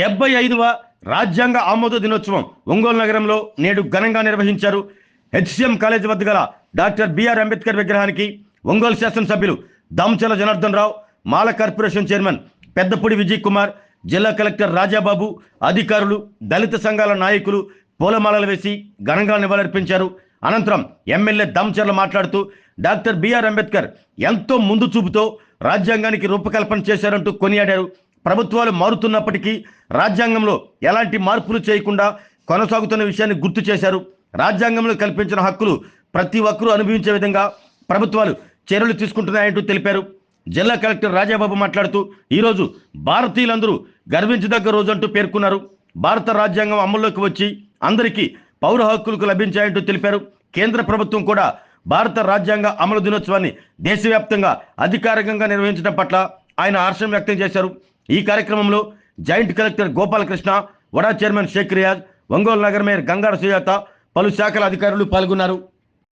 75వ రాజ్యాంగ ఆమోద దినోత్సవం ఒంగోలు నగరంలో నేడు ఘనంగా నిర్వహించారు. హెచ్సిఎం కాలేజ్ వద్ద గల డాక్టర్ బిఆర్ అంబేద్కర్ విగ్రహానికి ఒంగోలు శాసనసభ్యులు దామచల జనార్దన్ రావు, మాల కార్పొరేషన్ చైర్మన్ పెద్దపూడి విజయ్ కుమార్, జిల్లా కలెక్టర్ రాజాబాబు, అధికారులు, దళిత సంఘాల నాయకులు పూలమాలలు వేసి ఘనంగా నివాళులర్పించారు. అనంతరం ఎమ్మెల్యే దామచర్ల మాట్లాడుతూ డాక్టర్ బిఆర్ అంబేద్కర్ ఎంతో ముందు చూపుతో రాజ్యాంగానికి రూపకల్పన చేశారంటూ కొనియాడారు. ప్రభుత్వాలు మారుతున్నప్పటికీ రాజ్యాంగంలో ఎలాంటి మార్పులు చేయకుండా కొనసాగుతున్న విషయాన్ని గుర్తు చేశారు. రాజ్యాంగంలో కల్పించిన హక్కులు ప్రతి ఒక్కరూ అనుభవించే విధంగా ప్రభుత్వాలు చర్యలు తీసుకుంటున్నాయంటూ తెలిపారు. జిల్లా కలెక్టర్ రాజాబాబు మాట్లాడుతూ ఈరోజు భారతీయులందరూ గర్వించదగ్గ రోజు అంటూ పేర్కొన్నారు. భారత రాజ్యాంగం అమల్లోకి వచ్చి అందరికీ పౌర హక్కులకు లభించాయంటూ తెలిపారు. కేంద్ర ప్రభుత్వం కూడా భారత రాజ్యాంగ అమలు దినోత్సవాన్ని దేశవ్యాప్తంగా అధికారికంగా నిర్వహించడం పట్ల ఆయన హర్షం వ్యక్తం చేశారు. ఈ కార్యక్రమంలో జాయింట్ కలెక్టర్ గోపాలకృష్ణ, వడా చైర్మన్ షేక్ రియాజ్, ఒంగోలు నగర మేయర్ గంగాడ సుజాత, పలు శాఖల అధికారులు పాల్గొన్నారు.